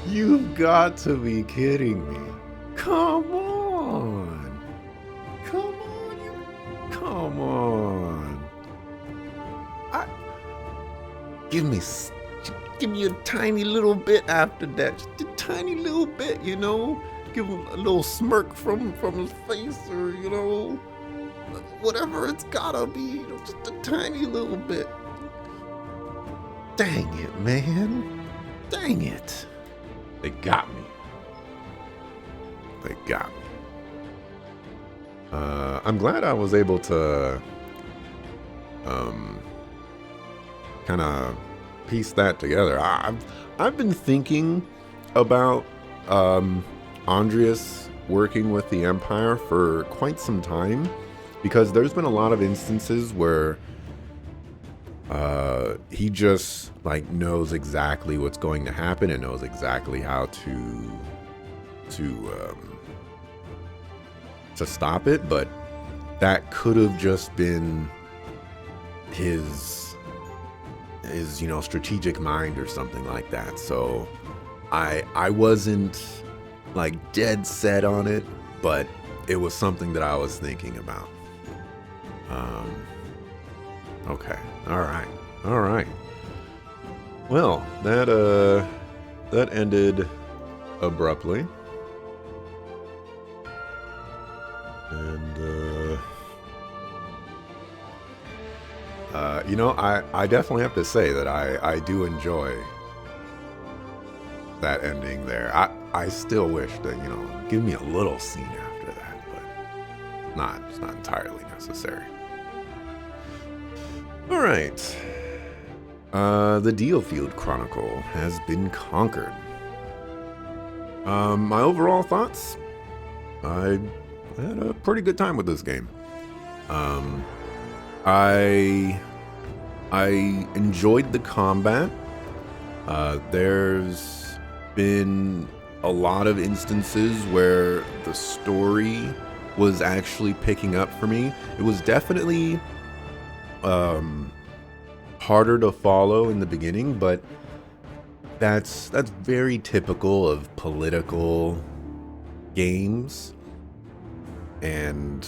You've got to be kidding me. Come on. Come on. Come on. I, give me give me a tiny little bit after that. Just a tiny little bit, you know? Give him a little smirk from his face, or, you know, whatever it's gotta be, you know, just a tiny little bit. Dang it, man. Dang it. They got me. They got me. I'm glad I was able to kind of piece that together. I've been thinking about Andreas working with the Empire for quite some time, because there's been a lot of instances where he just like knows exactly what's going to happen and knows exactly how to stop it, but that could have just been his you know, strategic mind or something like that. So I wasn't like dead set on it, but it was something that I was thinking about. Okay. All right. Well, that ended abruptly. And you know, I definitely have to say that I do enjoy that ending there. I still wish that, you know, give me a little scene after that, but it's not entirely necessary. All right. The DioField Chronicle has been conquered. My overall thoughts? I had a pretty good time with this game. I enjoyed the combat. There's been a lot of instances where the story was actually picking up for me. It was definitely harder to follow in the beginning, but that's very typical of political games. And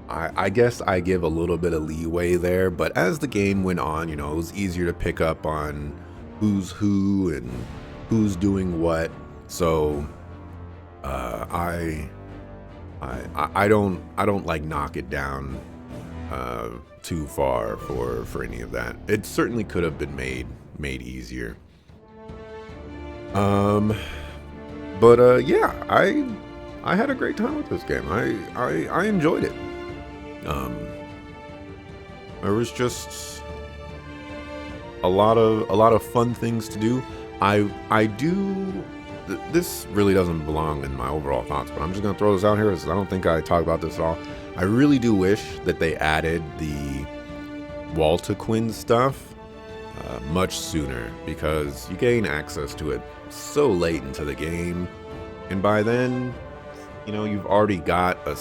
I guess I give a little bit of leeway there, but as the game went on, you know, it was easier to pick up on who's who and who's doing what. So I don't like knock it down too far for any of that. It certainly could have been made easier. But yeah, I had a great time with this game. I enjoyed it. There was just a lot of fun things to do. I do. This really doesn't belong in my overall thoughts, but I'm just gonna throw this out here because I don't think I talk about this at all. I really do wish that they added the Walter Quinn stuff much sooner, because you gain access to it so late into the game, and by then, you know, you've already got a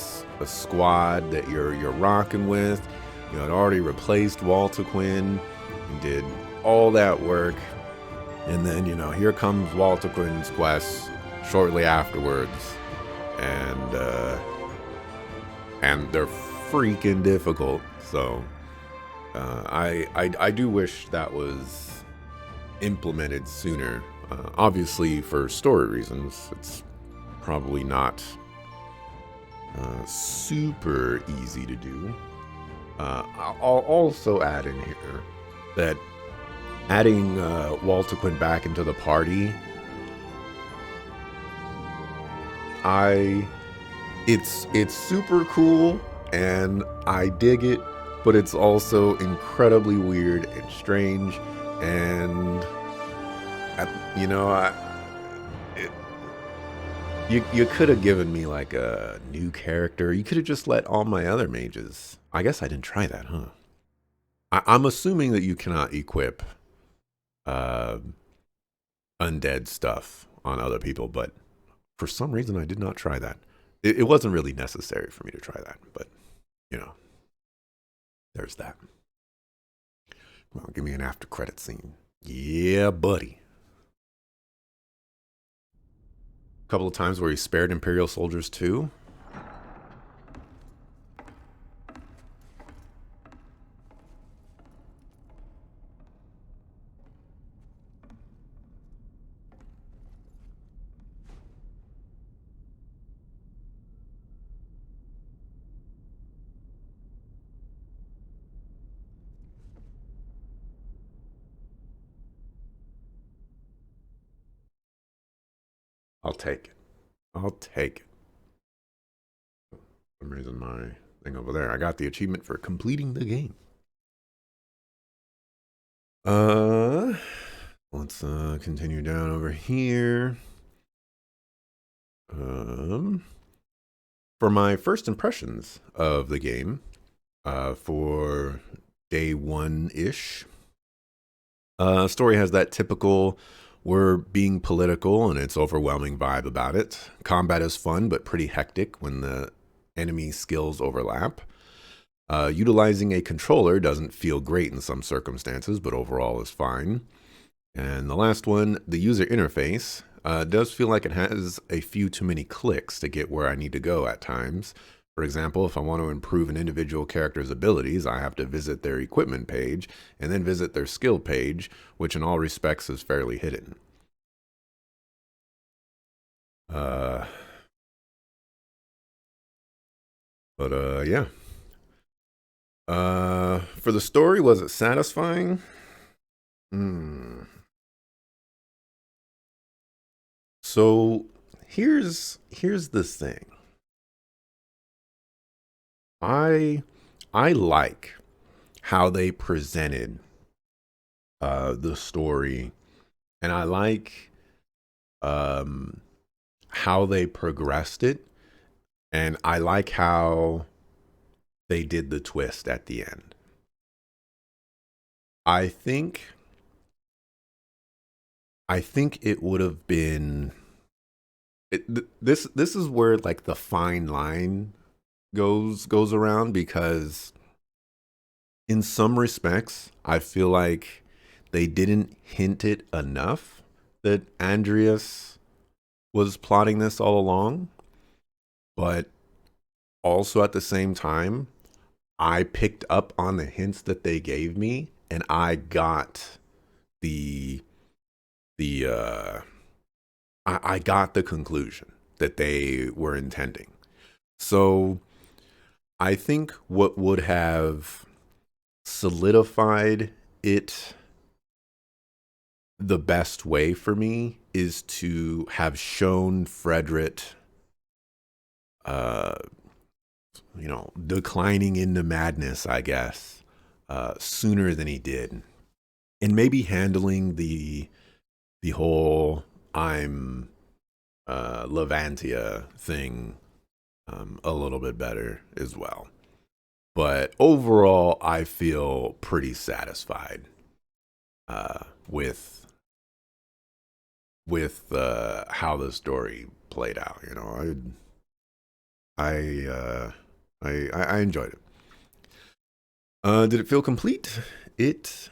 squad that you're rocking with. You know, it already replaced Walter Quinn and did all that work, and then, you know, here comes Walter Quinn's quest shortly afterwards, and they're freaking difficult. So I do wish that was implemented sooner. Obviously, for story reasons, it's probably not super easy to do. I'll also add in here that adding Walter Quinn back into the party, it's super cool and I dig it, but it's also incredibly weird and strange, and you know, you could have given me like a new character. You could have just let all my other mages. I guess I didn't try that, huh? I'm assuming that you cannot equip uh, undead stuff on other people, but for some reason I did not try that. It wasn't really necessary for me to try that, but you know, there's that. Well, give me an after credit scene. Yeah, buddy. couple of times where he spared Imperial soldiers too. I'll take it. I'll take it. For some reason, my thing over there. I got the achievement for completing the game. Let's continue down over here. For my first impressions of the game, for day one-ish, story has that typical we're being political and it's overwhelming vibe about it. Combat is fun but pretty hectic when the enemy skills overlap. Utilizing a controller doesn't feel great in some circumstances, but overall is fine. And the last one, the user interface, does feel like it has a few too many clicks to get where I need to go at times. For example, if I want to improve an individual character's abilities, I have to visit their equipment page and then visit their skill page, which in all respects is fairly hidden. Yeah. For the story, was it satisfying? So here's the thing. I like how they presented the story, and I like how they progressed it, and I like how they did the twist at the end. I think it would have been this is where like the fine line goes around, because in some respects I feel like they didn't hint it enough that Andreas was plotting this all along, but also at the same time I picked up on the hints that they gave me, and I got I got the conclusion that they were intending. So I think what would have solidified it the best way for me is to have shown Frederick, declining into madness, I guess, sooner than he did, and maybe handling the whole I'm Levantia thing a little bit better as well. But overall, I feel pretty satisfied with how the story played out. You know, I enjoyed it. Did it feel complete? It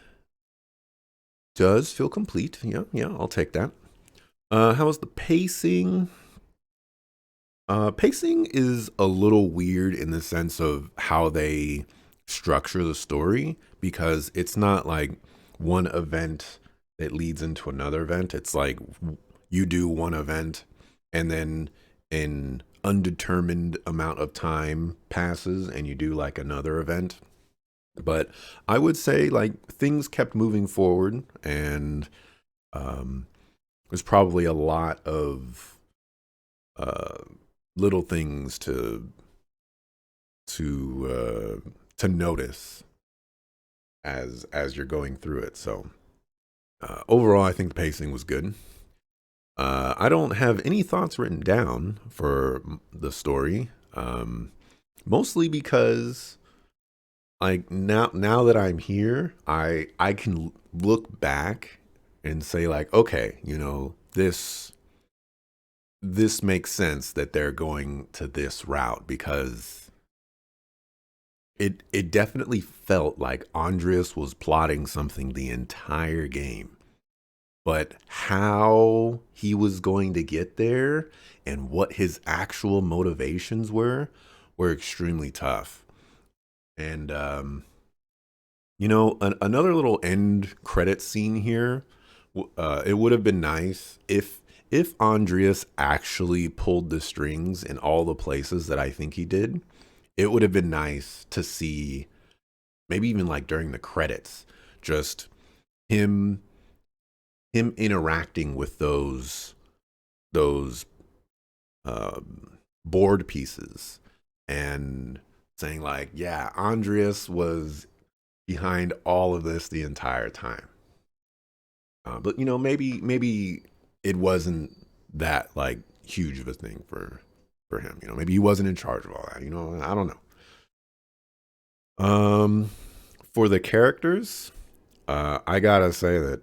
does feel complete. Yeah, I'll take that. How was the pacing? Pacing is a little weird in the sense of how they structure the story, because it's not like one event that leads into another event. It's like you do one event and then an undetermined amount of time passes and you do like another event. But I would say like things kept moving forward, and there's probably a lot of little things to notice as you're going through it. So overall, I think the pacing was good. I don't have any thoughts written down for the story, mostly because like now that I'm here, I can look back and say like, okay, this makes sense that they're going to this route, because it definitely felt like Andreas was plotting something the entire game. but how he was going to get there and what his actual motivations were extremely tough. And another little end credit scene here. It would have been nice if Andreas actually pulled the strings in all the places that I think he did. It would have been nice to see, maybe even like during the credits, just him interacting with those board pieces and saying like, yeah, Andreas was behind all of this the entire time. But maybe it wasn't that like huge of a thing for him. Maybe he wasn't in charge of all that. I don't know. For the characters, I gotta say that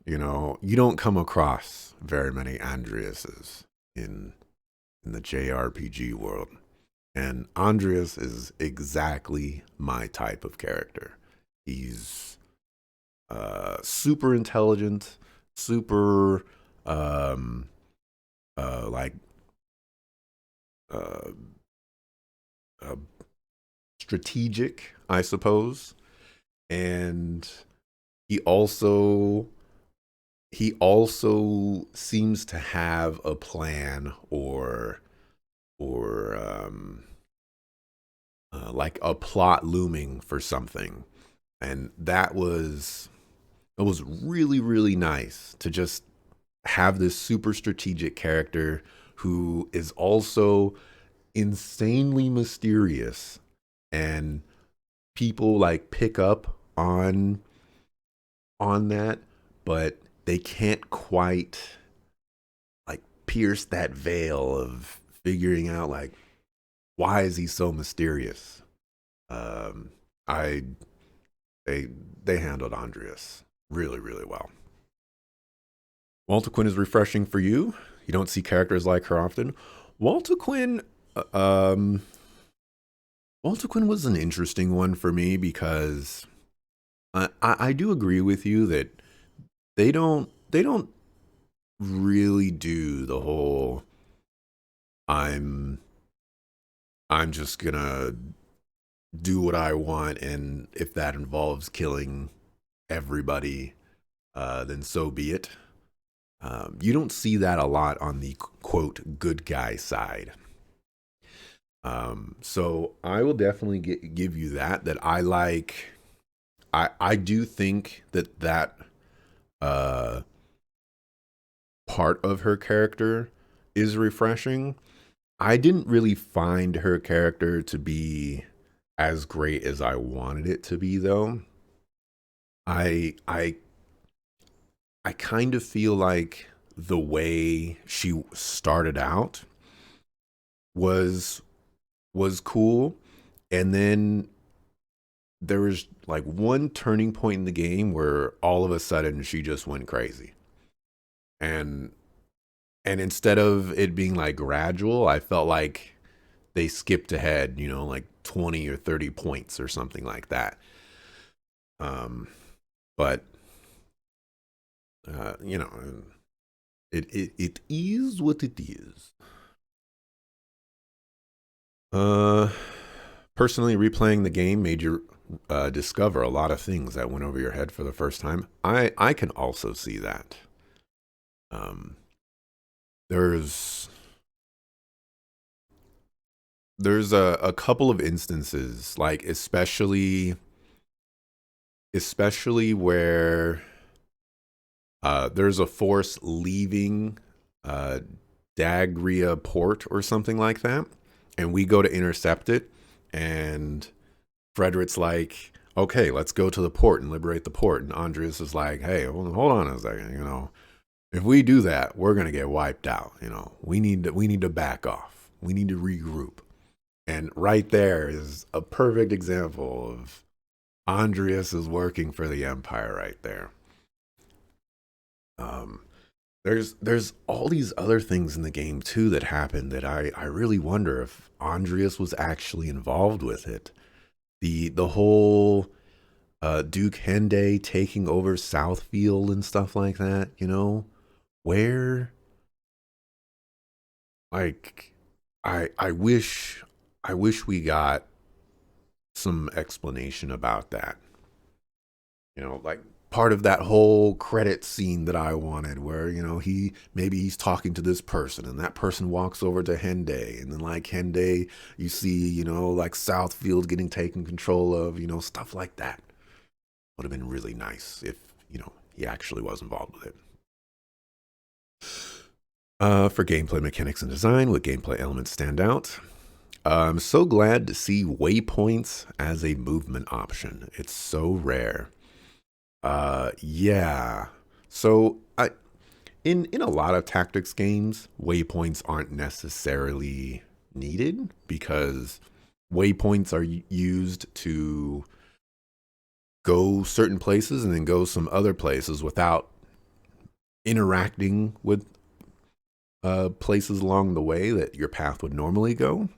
you don't come across very many Andreases in the JRPG world, and Andreas is exactly my type of character. He's super intelligent, super um, like uh, uh, strategic, I suppose, and he also he also seems to have a plan or like a plot looming for something, and that was it was really really nice to just have this super strategic character who is also insanely mysterious, and people like pick up on that, but they can't quite like pierce that veil of figuring out like why is he so mysterious. um I they they handled Andreas really really well. Walter Quinn is refreshing for you. You don't see characters like her often. Walter Quinn, uh, um, Walter Quinn was an interesting one for me because I do agree with you that they don't really do the whole I'm I'm just gonna do what I want, and if that involves killing everybody, then so be it. You don't see that a lot on the quote good guy side. So I will definitely give you that. That I like. I do think that uh, part of her character is refreshing. I didn't really find her character to be as great as I wanted it to be, though. I I I kind of feel like the way she started out was was cool, and then there was like one turning point in the game where all of a sudden she just went crazy. And instead of it being like gradual, I felt like they skipped ahead, like 20 or 30 points or something like that. Um but uh you know, it is what it is. Uh Personally, replaying the game made you discover a lot of things that went over your head for the first time. I can also see that. Um, there's there's a couple of instances, like especially where there's a force leaving uh, Dagria port or something like that, and we go to intercept it, and Frederick's like, okay, let's go to the port and liberate the port. And Andreas is like, hey, hold on a second. If we do that, we're gonna get wiped out. We need to back off. We need to regroup. And right there is a perfect example of Andreas is working for the Empire right there. Um, there's all these other things in the game too that happen that I really wonder if Andreas was actually involved with it. The whole Duke Henday taking over Southfield and stuff like that, where like I wish we got some explanation about that. Like part of that whole credit scene that I wanted where, he's talking to this person and that person walks over to Henday and then like Henday you see, like Southfield getting taken control of, stuff like that. Would have been really nice if, he actually was involved with it. For gameplay mechanics and design, what gameplay elements stand out? I'm so glad to see waypoints as a movement option. It's so rare. Yeah. So in a lot of tactics games, waypoints aren't necessarily needed because waypoints are used to go certain places and then go some other places without interacting with places along the way that your path would normally go.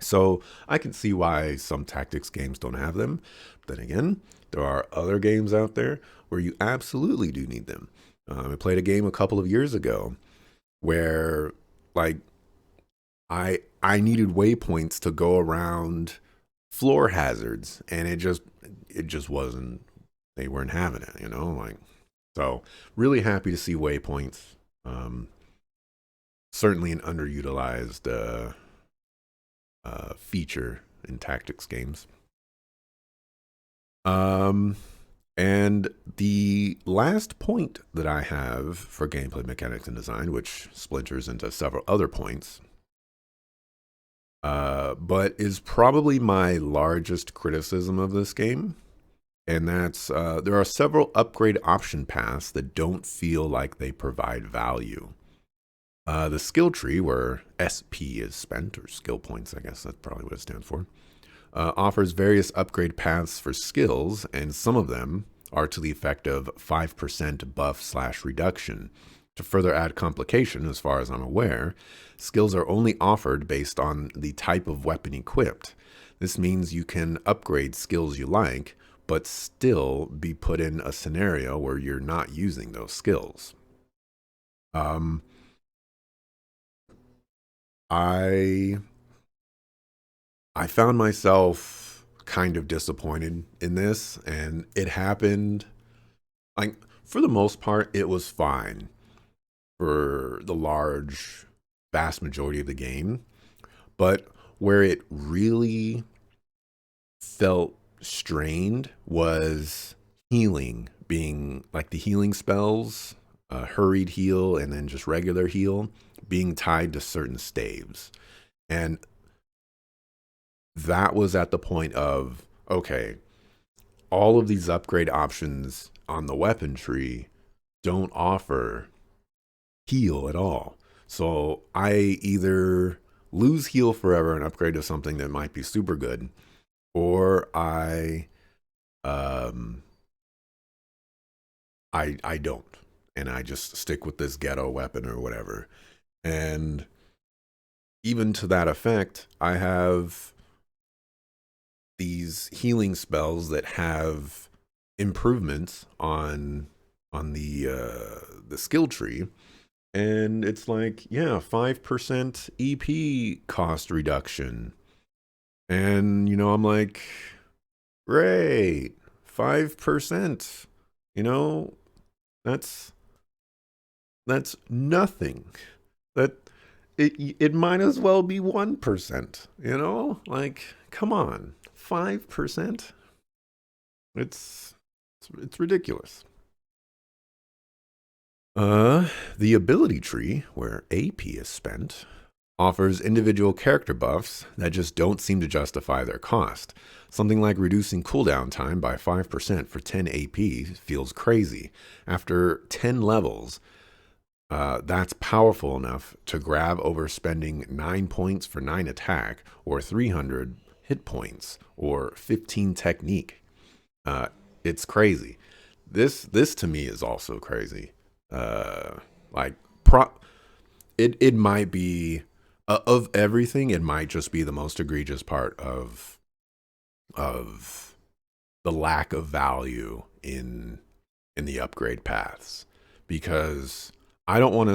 So I can see why some tactics games don't have them. But then again, there are other games out there where you absolutely do need them. I played a game a couple of years ago where, like, I needed waypoints to go around floor hazards, and it just wasn't. They weren't having it, like. So really happy to see waypoints. Um, Certainly an underutilized feature in tactics games. Um, and the last point that I have for gameplay mechanics and design, which splinters into several other points, but is probably my largest criticism of this game, and that's there are several upgrade option paths that don't feel like they provide value. The skill tree, where SP is spent, or skill points, I guess that's probably what it stands for, offers various upgrade paths for skills, and some of them are to the effect of 5% buff/reduction. To further add complication, as far as I'm aware, skills are only offered based on the type of weapon equipped. This means you can upgrade skills you like, but still be put in a scenario where you're not using those skills. Um, I I found myself kind of disappointed in this, and it happened like for the most part, it was fine for the vast majority of the game. But where it really felt strained was healing, being like the healing spells, hurried heal, and then just regular heal, being tied to certain staves. And that was at the point of, okay, all of these upgrade options on the weapon tree don't offer heal at all. So I either lose heal forever and upgrade to something that might be super good, or um I don't. And I just stick with this ghetto weapon or whatever. And even to that effect, I have these healing spells that have improvements on the skill tree, and it's like, yeah, 5% EP cost reduction. And I'm like, great, 5%. You know, that's that's nothing. That it might as well be 1%, Like, come on. 5%? It's ridiculous. The ability tree, where AP is spent, offers individual character buffs that just don't seem to justify their cost. Something like reducing cooldown time by 5% for 10 AP feels crazy. After 10 levels, that's powerful enough to grab over spending 9 points for 9 attack, or 300 hit points, or 15 technique. It's crazy. This to me is also crazy. Uh, like pro, it might be of everything. It might just be the most egregious part of the lack of value in the upgrade paths, because I don't want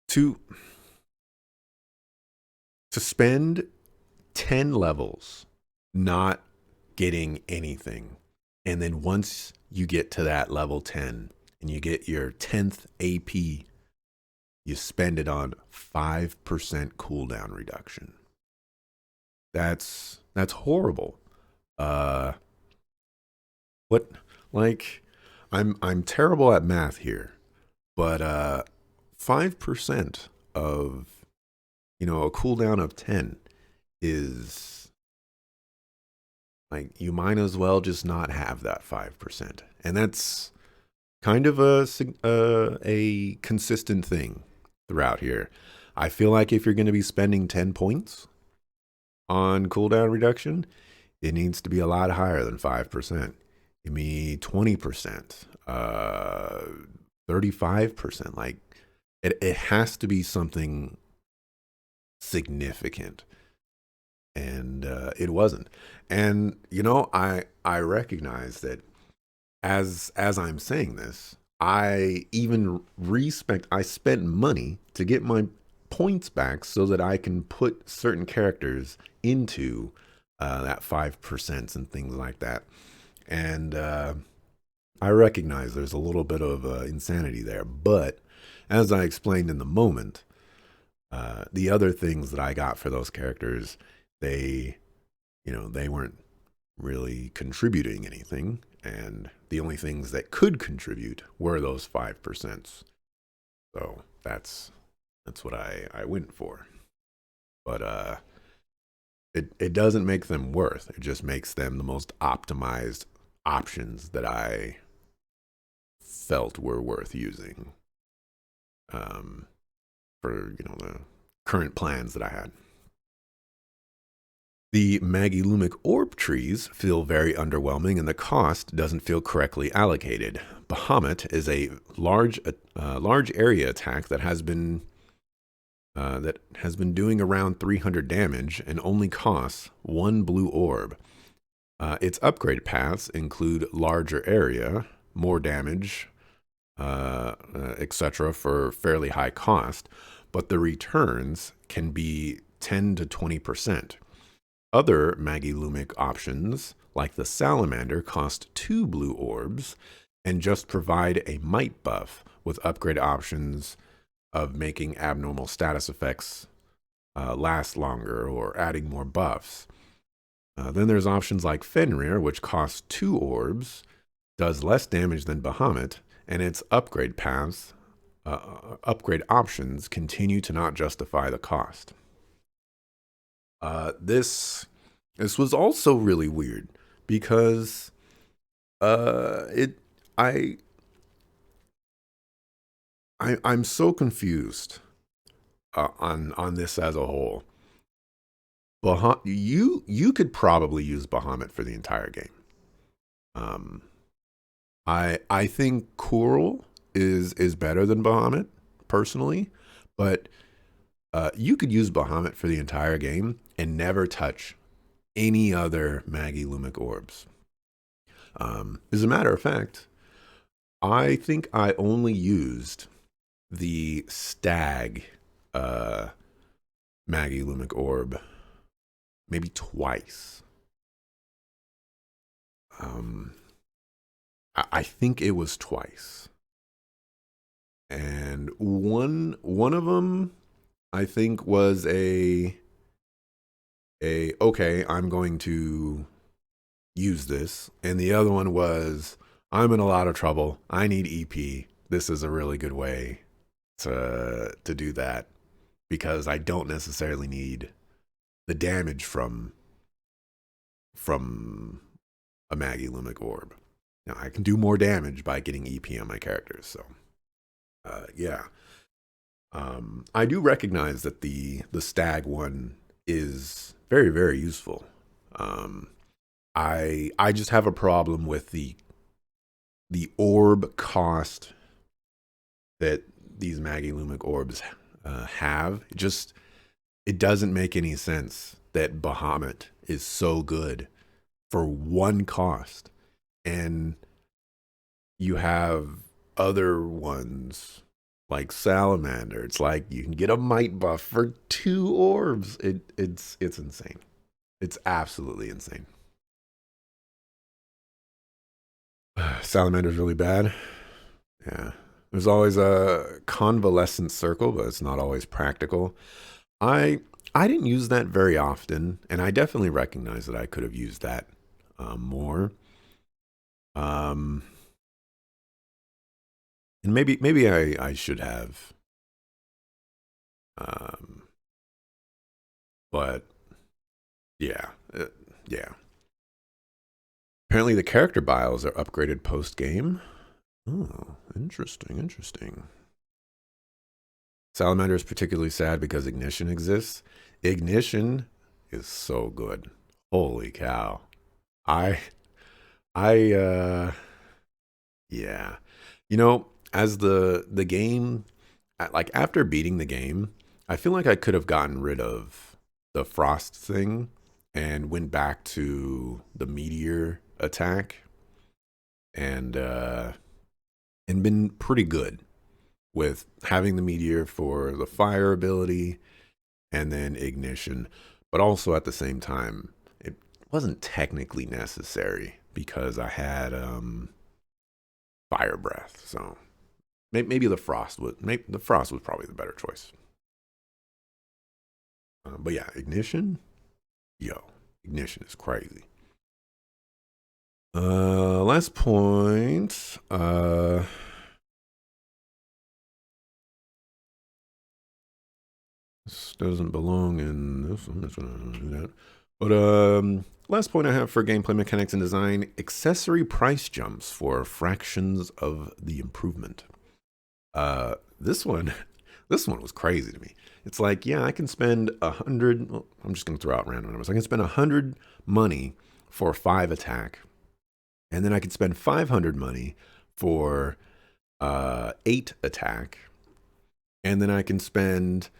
to spend 10 levels not getting anything. And then once you get to that level 10 and you get your 10th AP, you spend it on 5% cooldown reduction. That's horrible. Uh what like I'm terrible at math here, but 5% of, a cooldown of 10 is like, you might as well just not have that 5%. And that's kind of a consistent thing throughout here. I feel like if you're going to be spending 10 points on cooldown reduction, it needs to be a lot higher than 5%. Give me 20%, 35%. Like, it has to be something significant. And it wasn't. And, I recognize that as I'm saying this, I even I spent money to get my points back so that I can put certain characters into that 5% and things like that. And I recognize there's a little bit of insanity there. But as I explained in the moment, the other things that I got for those characters, they weren't really contributing anything. And the only things that could contribute were those 5%. So that's what I went for. But it doesn't make them worth. It just makes them the most optimized options that I felt were worth using for the current plans that I had. The Magilumic orb trees feel very underwhelming, and the cost doesn't feel correctly allocated. Bahamut is a large area attack that has been doing around 300 damage and only costs 1 blue orb. Its upgrade paths include larger area, more damage, etc. for fairly high cost, but the returns can be 10 to 20%. Other Magilumic options, like the Salamander, cost 2 blue orbs and just provide a might buff with upgrade options of making abnormal status effects last longer or adding more buffs. Then there's options like Fenrir, which costs 2 orbs, does less damage than Bahamut, and its upgrade paths, upgrade options continue to not justify the cost. This was also really weird because I'm so confused on this as a whole. You could probably use Bahamut for the entire game. I think Coral is better than Bahamut personally, but you could use Bahamut for the entire game and never touch any other Magilumic orbs. As a matter of fact, I think I only used the Stag Magilumic orb maybe twice. I think it was twice, and one of them I think was a okay, I'm going to use this, and the other one was, I'm in a lot of trouble, I need EP. This is a really good way to do that, because I don't necessarily need the damage from a Magilumic orb. Now I can do more damage by getting EP on my characters. So yeah. I do recognize that the Stag one is very, very useful. I just have a problem with the orb cost that these Magilumic orbs have. It doesn't make any sense that Bahamut is so good for one cost. And you have other ones like Salamander. It's like you can get a might buff for 2 orbs. It's insane. It's absolutely insane. Salamander's really bad. Yeah. There's always a convalescent circle, but it's not always practical. I I didn't use that very often, and I definitely recognize that I could have used that more. Um, and maybe I should have. Um, but yeah, yeah. Apparently, the character bios are upgraded post game. Oh, interesting, interesting. Salamander is particularly sad because Ignition exists. Ignition is so good. Holy cow. I I yeah. You know, as the game like after beating the game, I feel like I could have gotten rid of the frost thing and went back to the meteor attack and and been pretty good with having the meteor for the fire ability and then ignition, but also at the same time, it wasn't technically necessary because I had fire breath. So maybe the frost was probably the better choice. But yeah, ignition, yo, ignition is crazy. Last point. This doesn't belong in this. I'm just gonna do that. But last point I have for gameplay mechanics and design: accessory price jumps for fractions of the improvement. This one, this one was crazy to me. It's like, yeah, I can spend 100. Well, I'm just gonna throw out random numbers. I can spend 100 money for 5 attack, and then I can spend 500 money for 8 attack, and then I can spend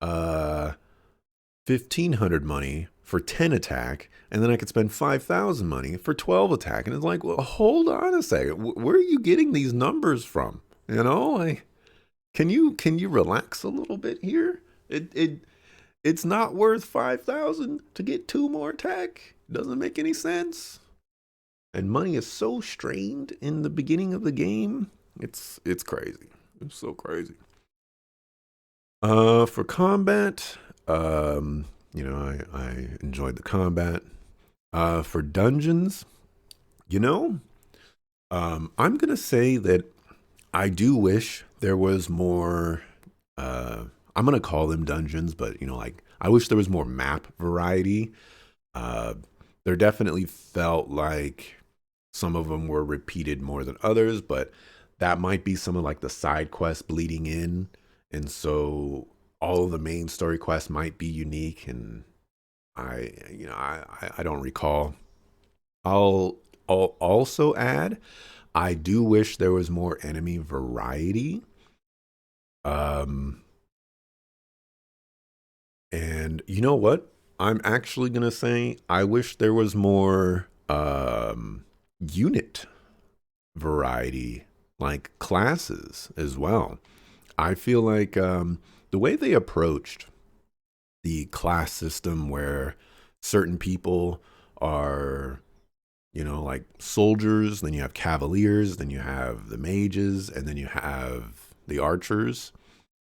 1,500 money for 10 attack, and then I could spend 5,000 money for 12 attack. And it's like, well, hold on a second. Where are you getting these numbers from? You know, like, can you relax a little bit here? It's not worth 5,000 to get 2 more attack. Doesn't make any sense. And money is so strained in the beginning of the game. It's crazy. It's so crazy. For combat, I enjoyed the combat. For dungeons, you know, I'm gonna say that I do wish there was more. I'm gonna call them dungeons, but like I wish there was more map variety. Uh, there definitely felt like some of them were repeated more than others, but that might be some of like the side quests bleeding in, and so all of the main story quests might be unique. And I don't recall. I'll I'll also add, I do wish there was more enemy variety. Um, and you know what? I'm actually gonna say I wish there was more unit variety, like classes as well. I feel like the way they approached the class system, where certain people are, like soldiers, then you have cavaliers, then you have the mages, and then you have the archers.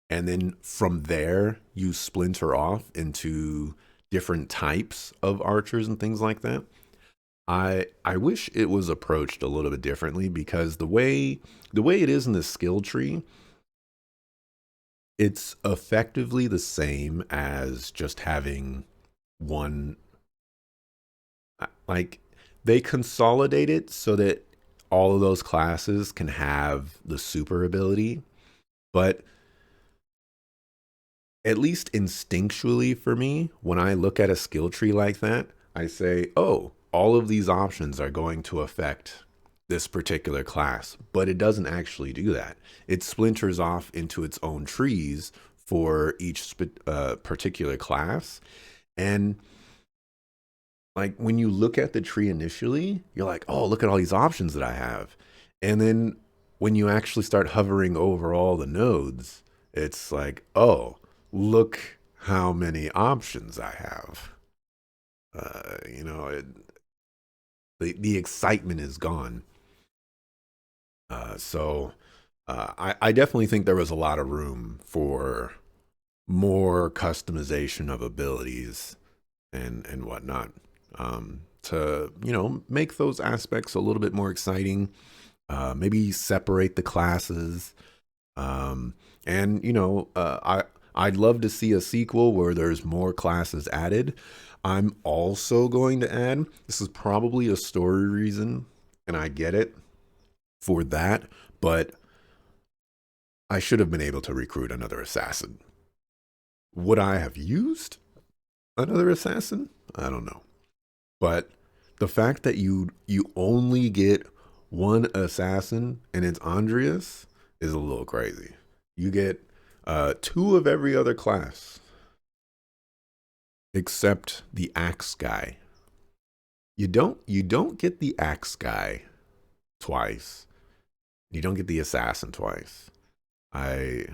And then from there, you splinter off into different types of archers and things like that. I wish it was approached a little bit differently, because the way it is in the skill tree, it's effectively the same as just having one. Like, they consolidate it so that all of those classes can have the super ability, but at least instinctually for me, when I look at a skill tree like that, I say, oh, all of these options are going to affect this particular class, but it doesn't actually do that. It splinters off into its own trees for each particular class. And like when you look at the tree initially, you're like, oh, look at all these options that I have. And then when you actually start hovering over all the nodes, it's like, oh, look how many options I have. You know, the excitement is gone. So I definitely think there was a lot of room for more customization of abilities and whatnot, to make those aspects a little bit more exciting. Maybe separate the classes, and I'd love to see a sequel where there's more classes added. I'm also going to add, this is probably a story reason, and I get it for that, but I should have been able to recruit another assassin. Would I have used another assassin? I don't know. But the fact that you only get one assassin and it's Andreas is a little crazy. You get two of every other class except the axe guy. You don't get the axe guy twice. You don't get the assassin twice. I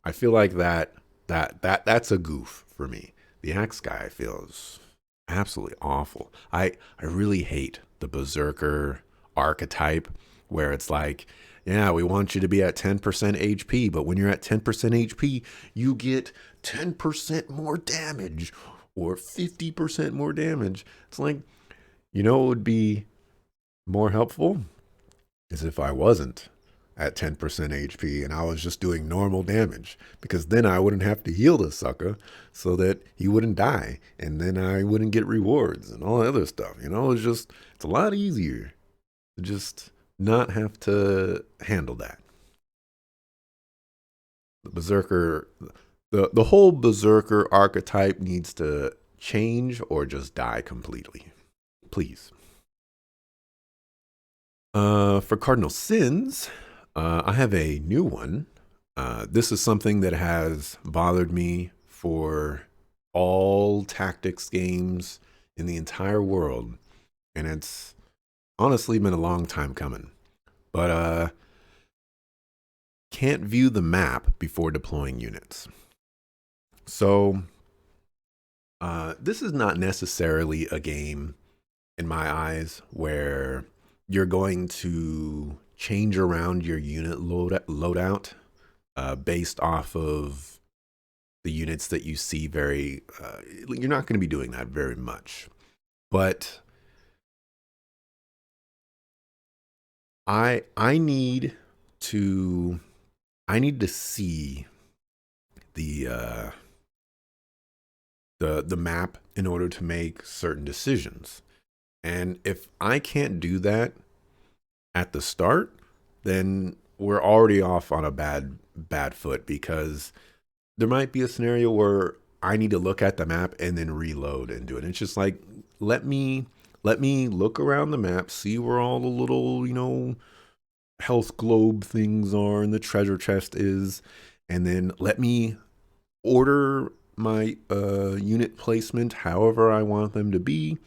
I feel like that's a goof for me. The axe guy feels absolutely awful. I really hate the berserker archetype where it's like, yeah, we want you to be at 10% HP, but when you're at 10% HP, you get 10% more damage or 50% more damage. It's like, what would be more helpful is if I wasn't at 10% HP and I was just doing normal damage, because then I wouldn't have to heal the sucker so that he wouldn't die, and then I wouldn't get rewards and all that other stuff. It's a lot easier to just not have to handle that. The berserker, the whole berserker archetype needs to change or just die completely. Please. For cardinal sins, I have a new one. This is something that has bothered me for all tactics games in the entire world, and it's honestly been a long time coming. But can't view the map before deploying units. So this is not necessarily a game, in my eyes, where you're going to change around your unit loadout based off of the units that you see you're not going to be doing that very much. But I need to see the the map in order to make certain decisions. And if I can't do that at the start, then we're already off on a bad foot, because there might be a scenario where I need to look at the map and then reload and do it. And it's just like, let me look around the map, see where all the little, health globe things are and the treasure chest is, and then let me order my unit placement however I want them to be,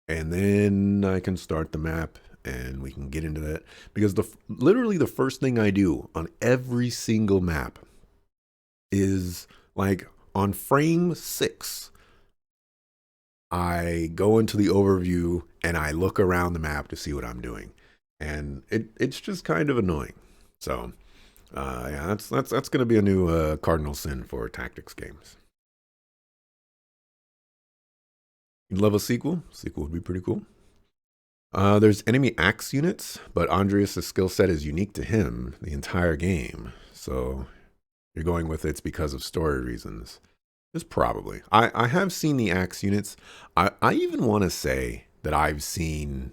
and then I can start the map and we can get into that. Because literally the first thing I do on every single map is, like, on frame 6, I go into the overview and I look around the map to see what I'm doing, and it's just kind of annoying. So yeah, that's going to be a new cardinal sin for tactics games. You'd love a sequel. Sequel would be pretty cool. There's enemy axe units, but Andreas' skill set is unique to him the entire game. So you're going with it's because of story reasons. Just probably. I have seen the axe units. I even want to say that I've seen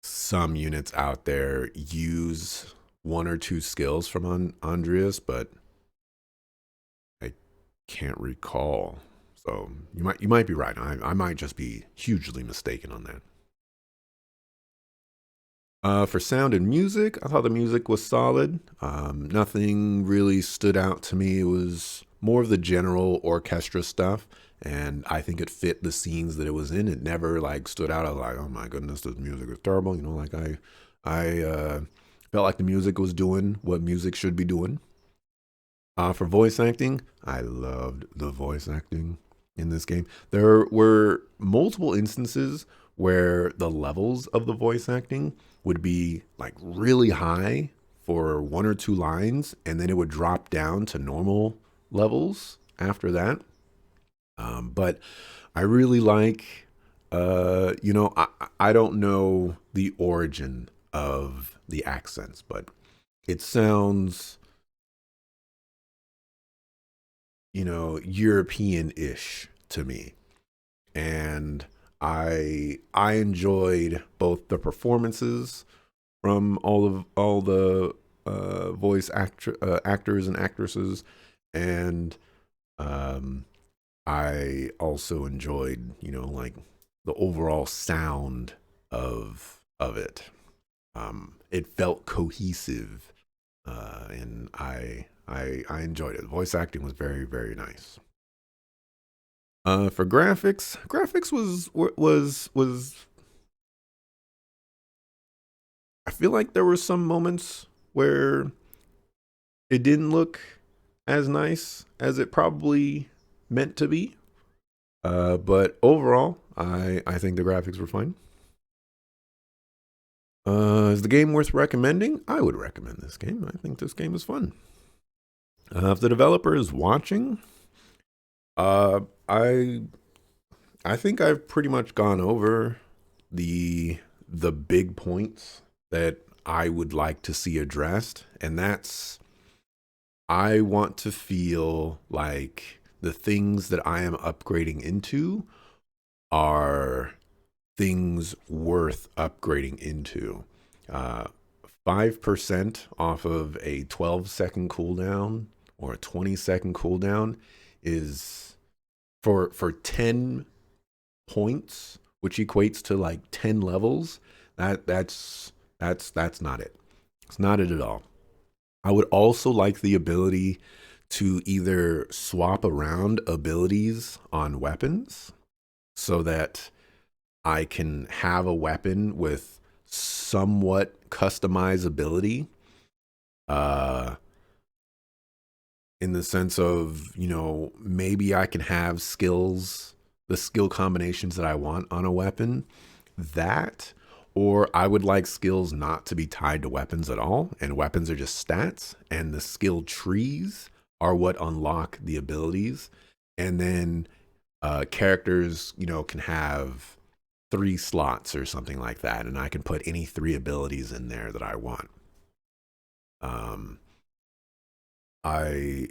some units out there use one or two skills from Andreas, but I can't recall. So you might be right. I might just be hugely mistaken on that. For sound and music, I thought the music was solid. Nothing really stood out to me. It was more of the general orchestra stuff. and I think it fit the scenes that it was in. It never like stood out. I was like, oh my goodness, this music is terrible. You know, like I felt like the music was doing what music should be doing. For voice acting, I loved the voice acting in this game. There were multiple instances where the levels of the voice acting would be like really high for one or two lines, and then it would drop down to normal levels after that. But I really like, I don't know the origin of the accents, but it sounds, European-ish to me. And I enjoyed both the performances from all the actors and actresses, and um, I also enjoyed, like the overall sound of it. It felt cohesive, and I enjoyed it. The voice acting was very, very nice. For graphics was. I feel like there were some moments where it didn't look as nice as it probably meant to be. But overall, I think the graphics were fine. Is the game worth recommending? I would recommend this game. I think this game is fun. If the developer is watching, uh, I I think I've pretty much gone over the big points that I would like to see addressed, and that's I want to feel like the things that I am upgrading into are things worth upgrading into. Uh, 5% off of a 12-second cooldown or a 20-second cooldown is for 10 points, which equates to like 10 levels. That's not it. It's not it at all. I would also like the ability to either swap around abilities on weapons so that I can have a weapon with somewhat customizability, uh, in the sense of, maybe I can have the skill combinations that I want on a weapon. That, or I would like skills not to be tied to weapons at all, and weapons are just stats, and the skill trees are what unlock the abilities. And then characters, can have 3 slots or something like that, and I can put any 3 abilities in there that I want. Um, I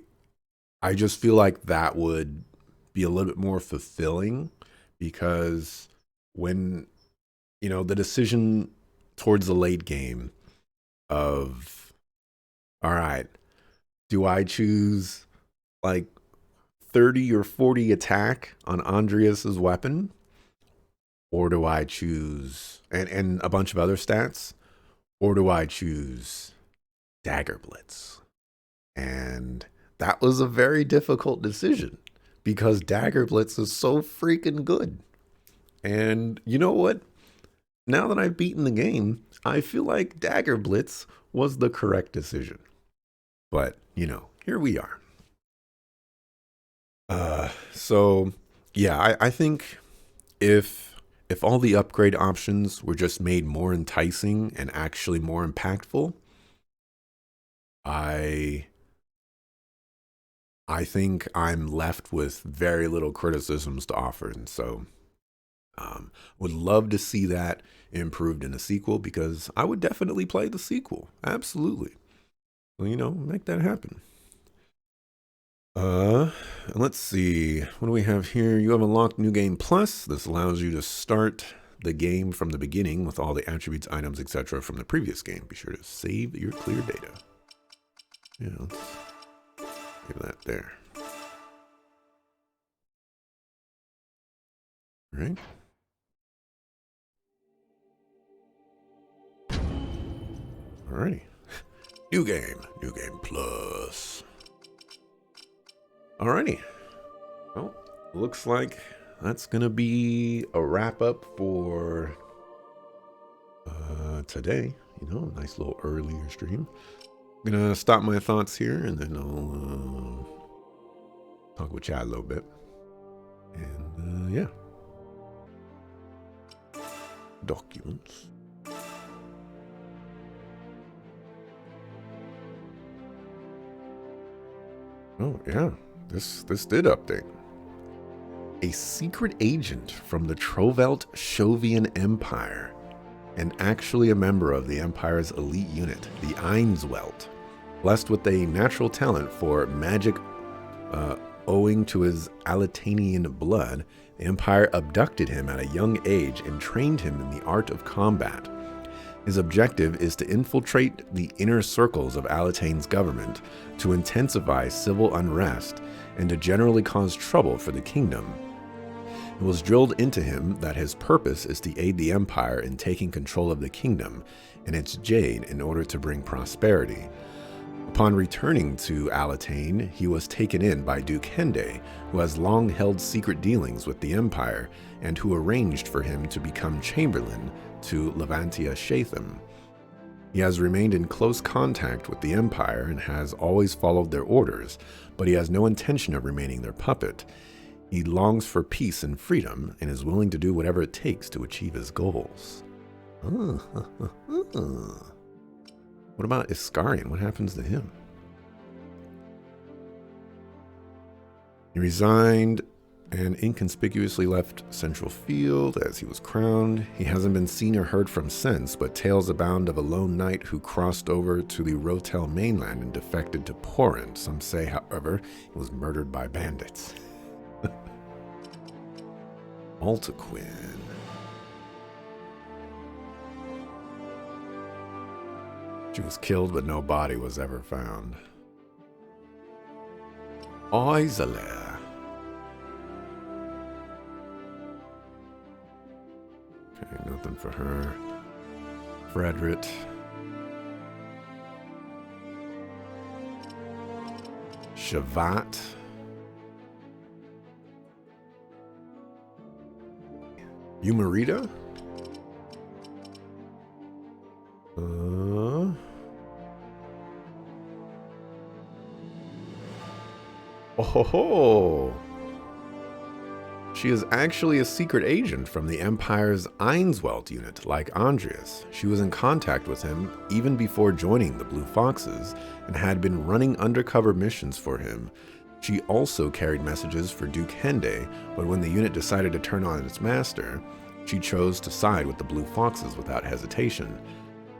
I just feel like that would be a little bit more fulfilling, because when the decision towards the late game of, all right, do I choose like 30 or 40 attack on Andreas's weapon, or do I choose and a bunch of other stats, or do I choose Dagger Blitz? And that was a very difficult decision because Dagger Blitz is so freaking good. And you know what? Now that I've beaten the game, I feel like Dagger Blitz was the correct decision. But, here we are. So yeah, I think if all the upgrade options were just made more enticing and actually more impactful, I I think I'm left with very little criticisms to offer. And so would love to see that improved in a sequel, because I would definitely play the sequel. Absolutely. So, make that happen. And let's see. What do we have here? You have unlocked New Game Plus. This allows you to start the game from the beginning with all the attributes, items, etc. from the previous game. Be sure to save your clear data. Yeah, let's save that there. All right. Alrighty. New Game Plus. Alrighty. Well, looks like that's gonna be a wrap up for today. You know, a nice little earlier stream. I'm gonna stop my thoughts here and then I'll talk with chat a little bit. And yeah. Documents. Oh yeah, this did update. A secret agent from the Trovelt Shovian Empire, and actually a member of the Empire's elite unit, the Einswelt. Blessed with a natural talent for magic owing to his Alitanian blood, the Empire abducted him at a young age and trained him in the art of combat. His objective is to infiltrate the inner circles of Alitane's government, to intensify civil unrest, and to generally cause trouble for the kingdom. It was drilled into him that his purpose is to aid the Empire in taking control of the kingdom and its jade in order to bring prosperity. Upon returning to Alitane, he was taken in by Duke Hende, who has long held secret dealings with the Empire, and who arranged for him to become Chamberlain to Levantia Shatham. He has remained in close contact with the Empire and has always followed their orders, but he has no intention of remaining their puppet. He longs for peace and freedom, and is willing to do whatever it takes to achieve his goals. What about Iskarian? What happens to him? He resigned and inconspicuously left Central Field as he was crowned. He hasn't been seen or heard from since, but tales abound of a lone knight who crossed over to the Rotel mainland and defected to Porrent. Some say, however, he was murdered by bandits. Altaquin. She was killed, but no body was ever found. Oiselere. Okay, nothing for her. Frederick. Shavat. Umarita? Oh, she is actually a secret agent from the Empire's Einswelt unit, like Andreas. She was in contact with him even before joining the Blue Foxes, and had been running undercover missions for him. She also carried messages for Duke Hende, but when the unit decided to turn on its master, she chose to side with the Blue Foxes without hesitation.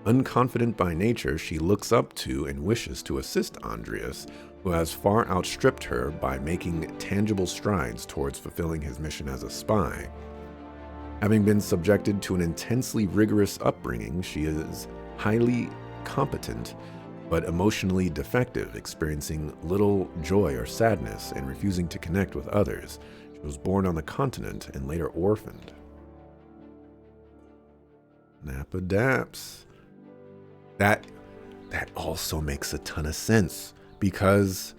Unconfident by nature, she looks up to and wishes to assist Andreas, who has far outstripped her by making tangible strides towards fulfilling his mission as a spy. Having been subjected to an intensely rigorous upbringing, she is highly competent, but emotionally defective, experiencing little joy or sadness and refusing to connect with others. She was born on the continent and later orphaned. Napadaps. That also makes a ton of sense, because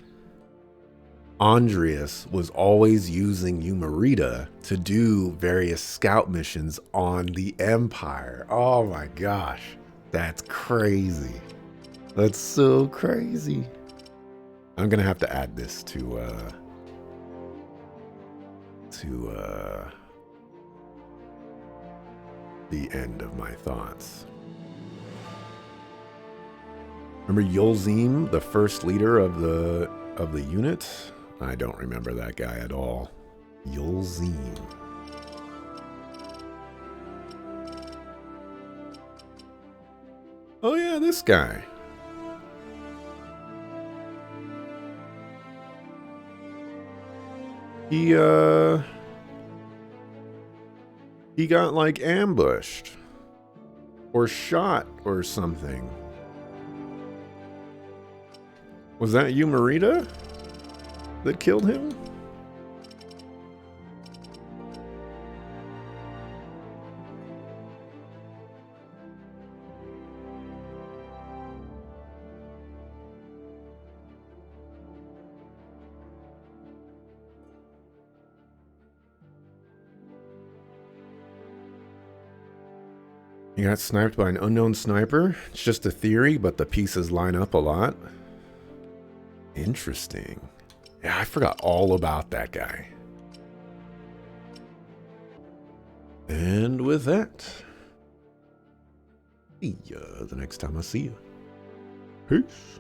Andreas was always using Umarita to do various scout missions on the Empire. Oh my gosh, that's crazy. That's so crazy. I'm gonna have to add this to the end of my thoughts. Remember Yolzim, the first leader of the unit? I don't remember that guy at all. Yolzim. Oh yeah, this guy. He got like ambushed or shot or something. Was that Umarita that killed him? You got sniped by an unknown sniper. It's just a theory, but the pieces line up a lot. Interesting. Yeah, I forgot all about that guy. And with that, see ya the next time I see you. Peace.